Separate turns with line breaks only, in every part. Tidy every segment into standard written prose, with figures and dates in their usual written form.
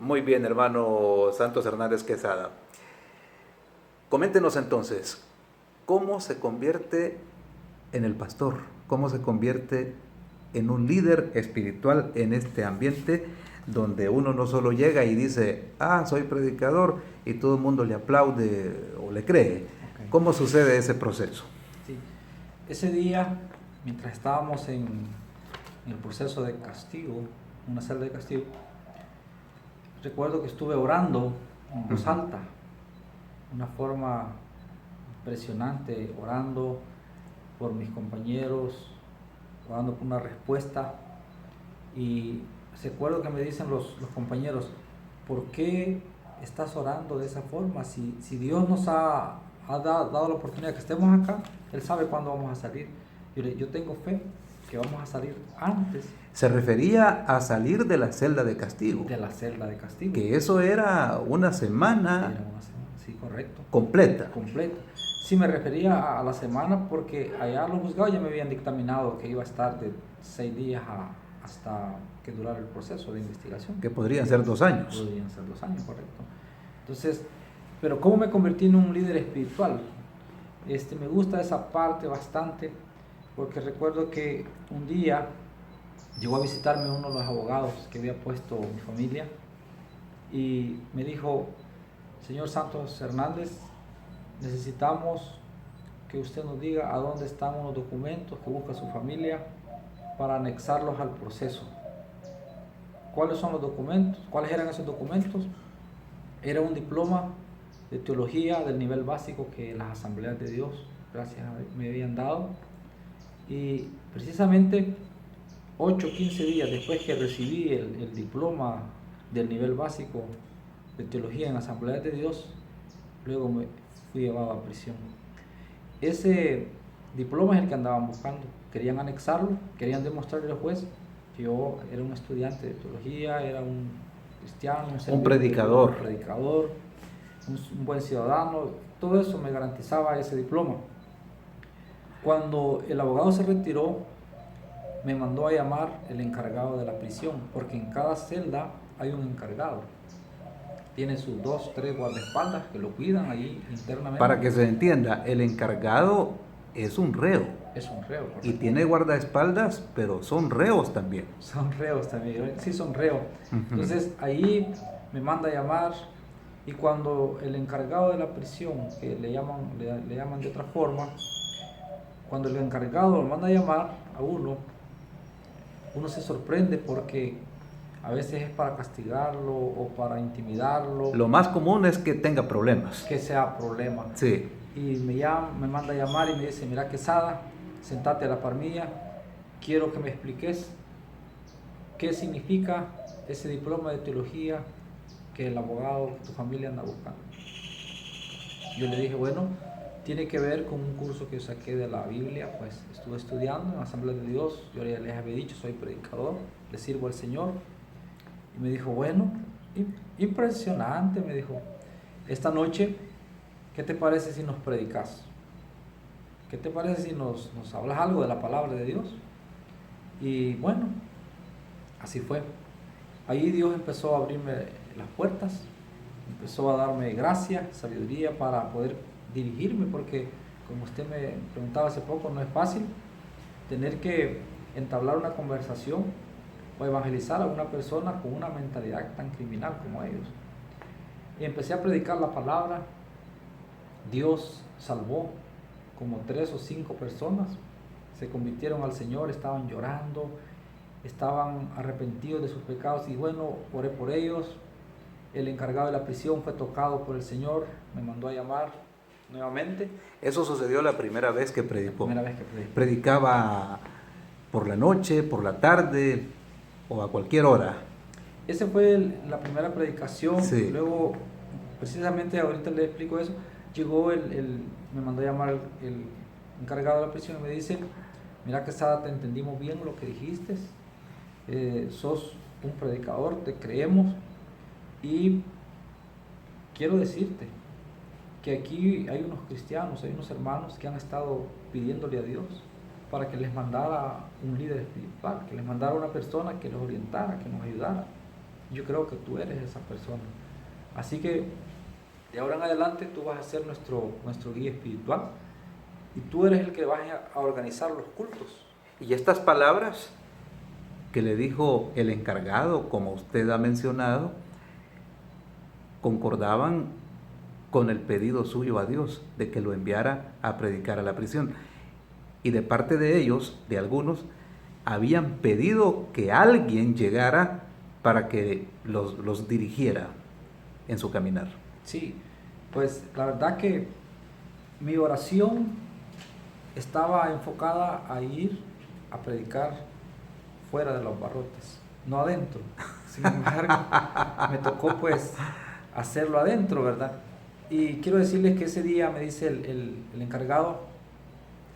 Muy bien, hermano Santos Hernández Quesada. Coméntenos entonces, ¿cómo se convierte en el pastor? ¿Cómo se convierte en un líder espiritual en este ambiente donde uno no solo llega y dice, soy predicador, y todo el mundo le aplaude o le cree?
Okay.
¿Cómo sucede ese proceso?
Sí. Ese día, mientras estábamos en el proceso de castigo, una celda de castigo, recuerdo que estuve orando en voz alta, una forma impresionante, orando por mis compañeros, orando por una respuesta. Y recuerdo que me dicen los compañeros, ¿por qué estás orando de esa forma? Si Dios nos ha dado la oportunidad que estemos acá, Él sabe cuándo vamos a salir. Yo tengo fe que vamos a salir antes.
Se refería a salir de la celda de castigo.
De la celda de castigo.
Que eso era una semana.
Era una semana, sí, correcto.
Completa.
Completa. Sí, me refería a la semana porque allá los juzgados ya me habían dictaminado que iba a estar de 6 días hasta que durara el proceso de investigación.
Que podrían ser 2 años.
Podrían ser 2 años, correcto. Entonces, pero ¿cómo me convertí en un líder espiritual? Me gusta esa parte bastante porque recuerdo que un día llegó a visitarme uno de los abogados que había puesto mi familia y me dijo, señor Santos Hernández, necesitamos que usted nos diga a dónde están unos documentos que busca su familia para anexarlos al proceso. ¿Cuáles son los documentos? ¿Cuáles eran esos documentos? Era un diploma de teología del nivel básico que las Asambleas de Dios, gracias a Dios, me habían dado. Y precisamente 8 o 15 días después que recibí el diploma del nivel básico de teología en Asambleas de Dios, luego me fui llevado a prisión. Ese diploma es el que andaban buscando. Querían anexarlo, querían demostrarle al juez que yo era un estudiante de teología, era un cristiano,
un predicador,
un buen ciudadano. Todo eso me garantizaba ese diploma. Cuando el abogado se retiró, me mandó a llamar el encargado de la prisión, porque en cada celda hay un encargado. Tiene sus 2, 3 guardaespaldas que lo cuidan ahí internamente.
Para que se entienda, el encargado es un reo.
Es un reo, correcto.
Y tiene guardaespaldas, pero son reos también.
Son reos también, sí, son reos. Entonces ahí me manda a llamar, y cuando el encargado de la prisión, que le llaman de otra forma, cuando el encargado lo manda a llamar a uno se sorprende porque a veces es para castigarlo o para intimidarlo.
Lo más común es que tenga problemas.
Que sea problema.
Sí.
Y me manda a llamar y me dice, mira Quesada, sentate a la par mía, quiero que me expliques qué significa ese diploma de teología que el abogado, tu familia anda buscando. Yo le dije, bueno, tiene que ver con un curso que yo saqué de la Biblia, pues estuve estudiando en la Asamblea de Dios, yo ya les había dicho, soy predicador, le sirvo al Señor. Y me dijo, bueno, impresionante, me dijo, esta noche, ¿qué te parece si nos predicas? ¿Qué te parece si nos hablas algo de la palabra de Dios? Y bueno, así fue. Ahí Dios empezó a abrirme las puertas, empezó a darme gracia, sabiduría para poder dirigirme, porque como usted me preguntaba hace poco, no es fácil tener que entablar una conversación o evangelizar a una persona con una mentalidad tan criminal como ellos. Y empecé a predicar la palabra. Dios salvó como 3 o 5 personas, se convirtieron al Señor, estaban llorando, estaban arrepentidos de sus pecados, y bueno, oré por ellos. El encargado de la prisión fue tocado por el Señor, me mandó a llamar nuevamente.
Eso sucedió la primera vez que predicó.
La primera vez que predicó.
¿Predicaba por la noche, por la tarde o a cualquier hora?
Esa fue la primera predicación.
Sí.
Luego, precisamente ahorita le explico eso, llegó me mandó a llamar el encargado de la prisión y me dice, mira Quesada, te entendimos bien lo que dijiste, sos un predicador, te creemos, y quiero decirte que aquí hay unos cristianos, hay unos hermanos que han estado pidiéndole a Dios para que les mandara un líder espiritual, que les mandara una persona que los orientara, que nos ayudara. Yo creo que tú eres esa persona. Así que de ahora en adelante tú vas a ser nuestro guía espiritual y tú eres el que vas a organizar los cultos.
Y estas palabras que le dijo el encargado, como usted ha mencionado, concordaban con el pedido suyo a Dios de que lo enviara a predicar a la prisión. Y de parte de ellos, de algunos, habían pedido que alguien llegara para que los dirigiera en su caminar.
Sí, pues la verdad que mi oración estaba enfocada a ir a predicar fuera de los barrotes, no adentro. Sin embargo, me tocó pues hacerlo adentro, ¿verdad? Y quiero decirles que ese día me dice el encargado,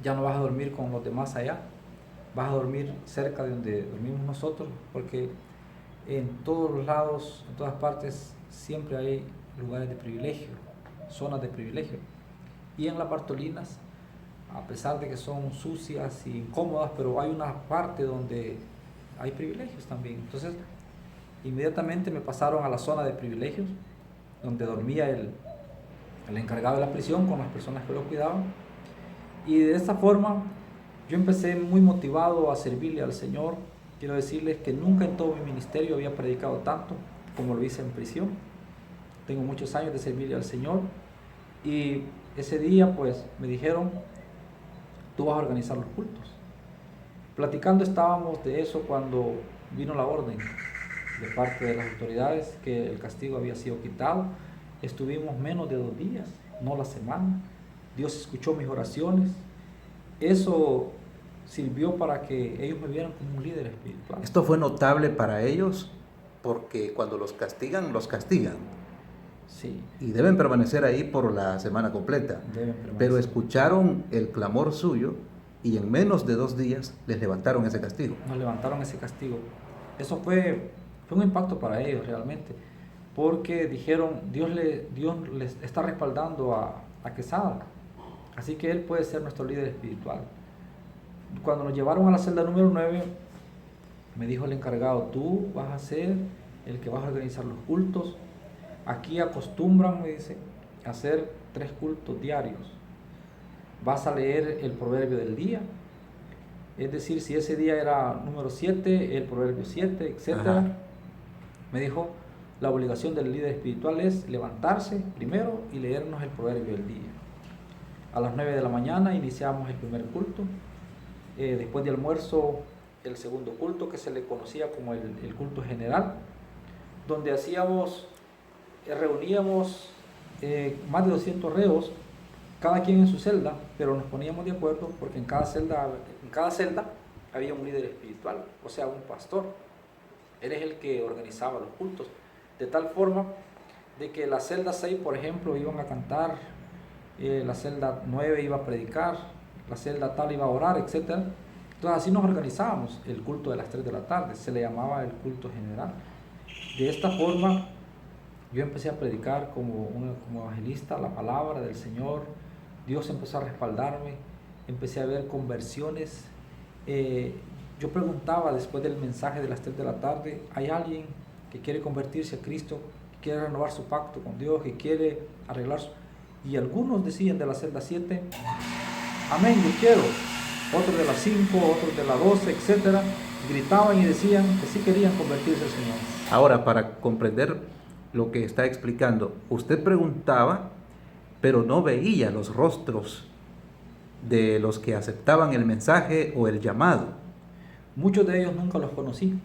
ya no vas a dormir con los demás allá, vas a dormir cerca de donde dormimos nosotros, porque en todos los lados, en todas partes, siempre hay lugares de privilegio, zonas de privilegio. Y en las Bartolinas, a pesar de que son sucias y incómodas, pero hay una parte donde hay privilegios también. Entonces, inmediatamente me pasaron a la zona de privilegios, donde dormía el encargado de la prisión con las personas que lo cuidaban. Y de esta forma, yo empecé muy motivado a servirle al Señor. Quiero decirles que nunca en todo mi ministerio había predicado tanto como lo hice en prisión. Tengo muchos años de servirle al Señor. Y ese día, pues, me dijeron, tú vas a organizar los cultos. Platicando estábamos de eso cuando vino la orden de parte de las autoridades que el castigo había sido quitado. Estuvimos menos de 2 días, no la semana. Dios escuchó mis oraciones. Eso sirvió para que ellos me vieran como un líder espiritual.
Esto fue notable para ellos porque cuando los castigan, los castigan.
Sí.
Y deben permanecer ahí por la semana completa. Pero escucharon el clamor suyo y en menos de 2 días les levantaron ese castigo.
Nos levantaron ese castigo. Eso fue un impacto para ellos realmente, porque dijeron, Dios les está respaldando a Quesada, así que él puede ser nuestro líder espiritual. Cuando nos llevaron a la celda número 9, me dijo el encargado, tú vas a ser el que vas a organizar los cultos. Aquí acostumbran, me dice, a hacer 3 cultos diarios. Vas a leer el proverbio del día, es decir, si ese día era número 7, el proverbio 7, etc. Me dijo, la obligación del líder espiritual es levantarse primero y leernos el proverbio del día. A las 9 de la mañana iniciamos el primer culto. Después de almuerzo, el segundo culto, que se le conocía como el culto general, donde reuníamos más de 200 reos, cada quien en su celda, pero nos poníamos de acuerdo porque en cada celda había un líder espiritual, o sea, un pastor. Él es el que organizaba los cultos, de tal forma de que la celda 6, por ejemplo, iban a cantar, la celda 9 iba a predicar, la celda tal iba a orar, etc. Entonces así nos organizábamos el culto de las 3 de la tarde, se le llamaba el culto general. De esta forma yo empecé a predicar como evangelista la palabra del Señor. Dios empezó a respaldarme, empecé a ver conversiones. Yo preguntaba después del mensaje de las 3 de la tarde, ¿hay alguien que quiere convertirse a Cristo, que quiere renovar su pacto con Dios, que quiere arreglar su... Y algunos decían de la celda 7, amén, yo quiero. Otros de la 5, otros de la 12, etc. Gritaban y decían que sí querían convertirse al Señor.
Ahora, para comprender lo que está explicando, usted preguntaba, pero no veía los rostros de los que aceptaban el mensaje o el llamado.
Muchos de ellos nunca los conocí.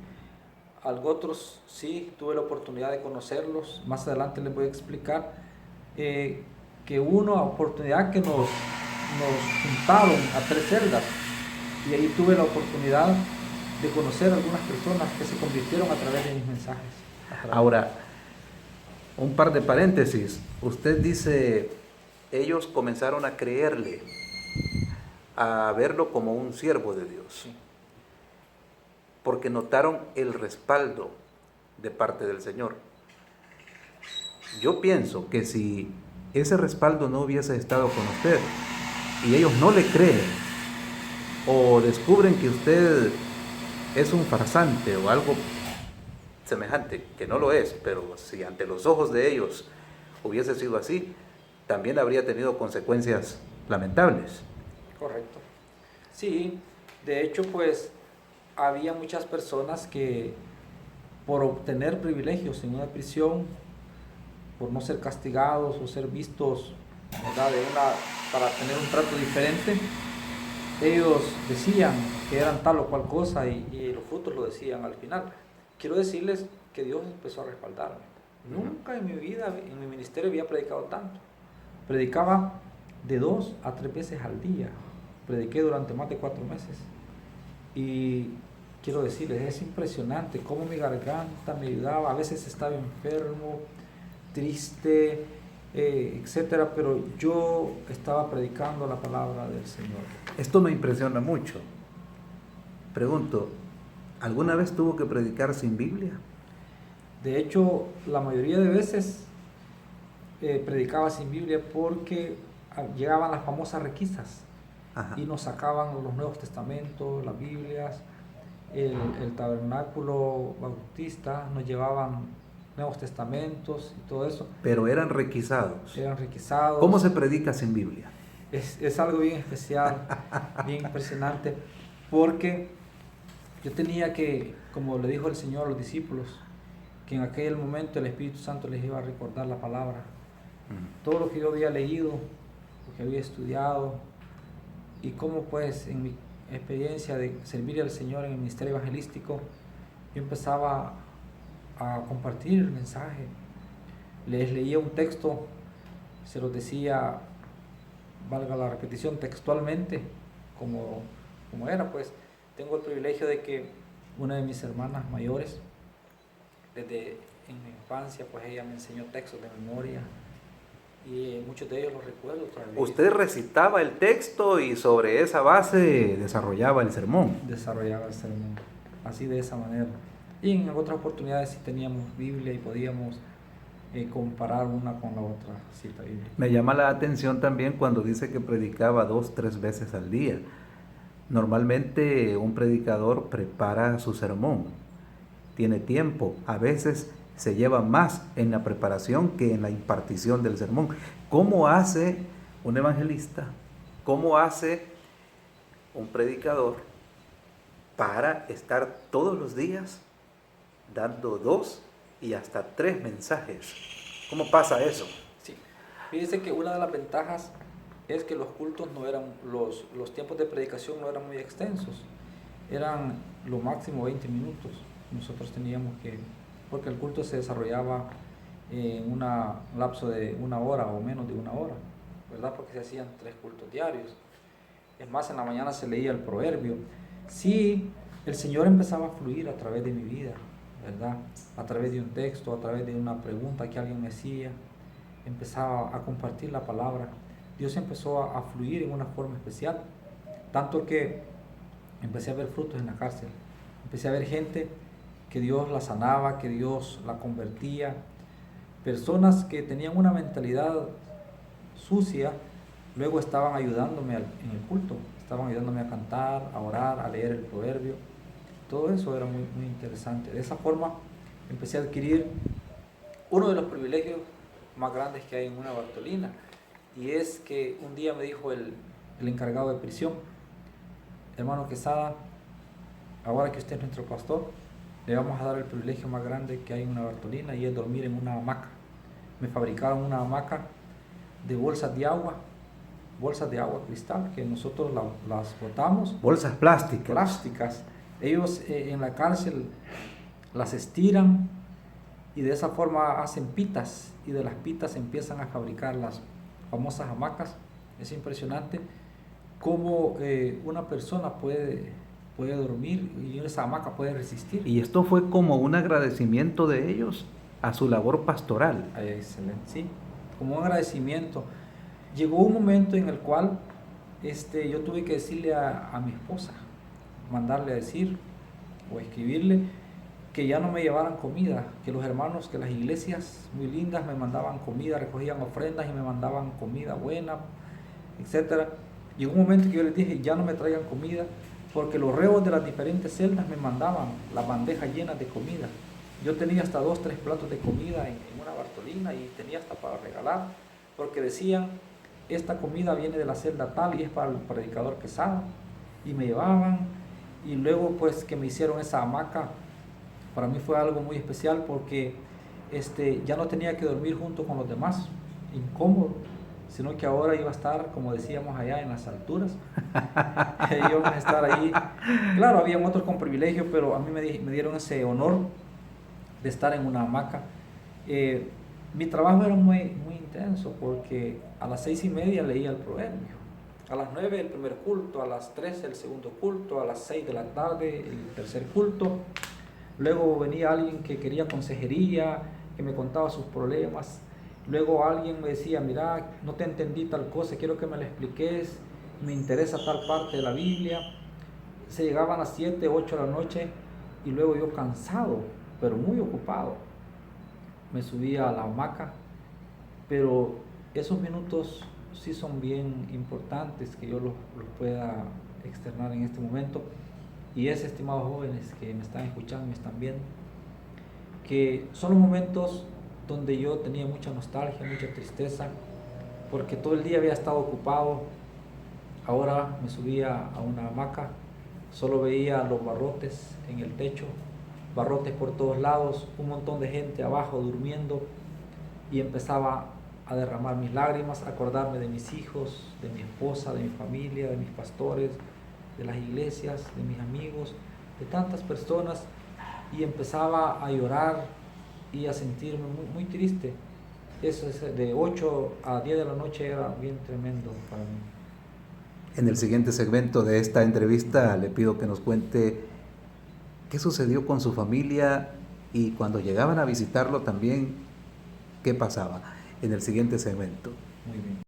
Otros sí, tuve la oportunidad de conocerlos. Más adelante les voy a explicar que hubo una oportunidad que nos juntaron a 3 celdas y ahí tuve la oportunidad de conocer a algunas personas que se convirtieron a través de mis mensajes.
Ahora, un par de paréntesis. Usted dice, ellos comenzaron a creerle, a verlo como un siervo de Dios.
Sí.
Porque notaron el respaldo de parte del Señor. Yo pienso que si ese respaldo no hubiese estado con usted y ellos no le creen o descubren que usted es un farsante o algo semejante, que no lo es, pero si ante los ojos de ellos hubiese sido así, también habría tenido consecuencias lamentables.
Correcto. Sí, de hecho, pues había muchas personas que por obtener privilegios en una prisión, por no ser castigados o ser vistos, ¿verdad?, para tener un trato diferente, ellos decían que eran tal o cual cosa y los frutos lo decían al final. Quiero decirles que Dios empezó a respaldarme. Nunca en mi vida, en mi ministerio había predicado tanto. Predicaba de 2 a 3 veces al día. Prediqué durante más de 4 meses. Y quiero decirles, es impresionante cómo mi garganta me ayudaba. A veces estaba enfermo, triste, etcétera, pero yo estaba predicando la palabra del Señor.
Esto me impresiona mucho. Pregunto, ¿alguna vez tuvo que predicar sin Biblia?
De hecho, la mayoría de veces predicaba sin Biblia porque llegaban las famosas requisas. Ajá. Y nos sacaban los Nuevos Testamentos, las Biblias, el tabernáculo bautista, nos llevaban Nuevos Testamentos y todo eso.
Pero eran requisados.
Eran requisados.
¿Cómo se predica sin Biblia?
Es algo bien especial, bien impresionante, porque yo tenía que, como le dijo el Señor a los discípulos, que en aquel momento el Espíritu Santo les iba a recordar la palabra. Todo lo que yo había leído, lo que había estudiado, y cómo pues en mi experiencia de servir al Señor en el ministerio evangelístico, yo empezaba a compartir el mensaje. Les leía un texto, se los decía, valga la repetición, textualmente, como era, pues. Tengo el privilegio de que una de mis hermanas mayores, desde en mi infancia, pues ella me enseñó textos de memoria, y muchos de ellos los recuerdo todavía.
Usted recitaba el texto y sobre esa base desarrollaba el sermón.
Desarrollaba el sermón, así de esa manera. Y en otras oportunidades sí teníamos Biblia y podíamos comparar una con la otra cita bíblica.
Me llama la atención también cuando dice que predicaba 2, 3 veces al día. Normalmente un predicador prepara su sermón, tiene tiempo, a veces se lleva más en la preparación que en la impartición del sermón. ¿Cómo hace un evangelista? ¿Cómo hace un predicador para estar todos los días dando 2 y hasta 3 mensajes? ¿Cómo pasa eso?
Sí, fíjense que una de las ventajas es que los cultos no eran, los tiempos de predicación no eran muy extensos, eran lo máximo 20 minutos. Nosotros teníamos que, porque el culto se desarrollaba en un lapso de 1 hora o menos de 1 hora, ¿verdad? Porque se hacían 3 cultos diarios. Es más, en la mañana se leía el proverbio. Sí, el Señor empezaba a fluir a través de mi vida, ¿verdad? A través de un texto, a través de una pregunta que alguien me hacía, empezaba a compartir la palabra. Dios empezó a fluir en una forma especial, tanto que empecé a ver frutos en la cárcel. Empecé a ver gente que Dios la sanaba, que Dios la convertía. Personas que tenían una mentalidad sucia, luego estaban ayudándome en el culto, estaban ayudándome a cantar, a orar, a leer el proverbio. Todo eso era muy, muy interesante. De esa forma empecé a adquirir uno de los privilegios más grandes que hay en una Bartolina, y es que un día me dijo el encargado de prisión: hermano Quesada, ahora que usted es nuestro pastor, le vamos a dar el privilegio más grande que hay en una Bartolina, y es dormir en una hamaca. Me fabricaron una hamaca de bolsas de agua cristal, que nosotros las botamos.
Bolsas
Plásticas. Ellos en la cárcel las estiran y de esa forma hacen pitas, y de las pitas empiezan a fabricar las famosas hamacas. Es impresionante cómo una persona puede dormir y esa hamaca puede resistir.
Y esto fue como un agradecimiento de ellos a su labor pastoral.
Excelente, sí, como un agradecimiento. Llegó un momento en el cual yo tuve que decirle a mi esposa, mandarle a decir o escribirle que ya no me llevaran comida, que los hermanos, que las iglesias muy lindas me mandaban comida, recogían ofrendas y me mandaban comida buena, etcétera. Llegó un momento que yo les dije, ya no me traigan comida, porque los reos de las diferentes celdas me mandaban las bandejas llenas de comida. Yo tenía hasta 2, 3 platos de comida en una Bartolina y tenía hasta para regalar, porque decían, esta comida viene de la celda tal y es para el predicador Quesada. Y me llevaban, y luego pues que me hicieron esa hamaca, para mí fue algo muy especial porque ya no tenía que dormir junto con los demás, incómodo, sino que ahora iba a estar, como decíamos allá, en las alturas. Íbamos a estar ahí. Claro, había otros con privilegio, pero a mí me dieron ese honor de estar en una hamaca. Mi trabajo era muy, muy intenso porque a las 6:30 leía el proverbio, a las 9 el primer culto, a las 3 el segundo culto, a las 6 de la tarde el tercer culto. Luego venía alguien que quería consejería, que me contaba sus problemas. Luego alguien me decía, mira, no te entendí tal cosa, quiero que me la expliques, me interesa tal parte de la Biblia. Se llegaban a las 7, 8 de la noche y luego yo cansado, pero muy ocupado, me subía a la hamaca. Pero esos minutos sí son bien importantes que yo los pueda externar en este momento. Y es, estimados jóvenes que me están escuchando, me están viendo, que son los momentos donde yo tenía mucha nostalgia, mucha tristeza, porque todo el día había estado ocupado. Ahora me subía a una hamaca, solo veía los barrotes en el techo, barrotes por todos lados, un montón de gente abajo durmiendo, y empezaba a derramar mis lágrimas, a acordarme de mis hijos, de mi esposa, de mi familia, de mis pastores, de las iglesias, de mis amigos, de tantas personas, y empezaba a llorar y a sentirme muy, muy triste. Eso de 8 a 10 de la noche era bien tremendo para mí.
En el siguiente segmento de esta entrevista le pido que nos cuente qué sucedió con su familia y cuando llegaban a visitarlo también, qué pasaba. En el siguiente segmento.
Muy bien.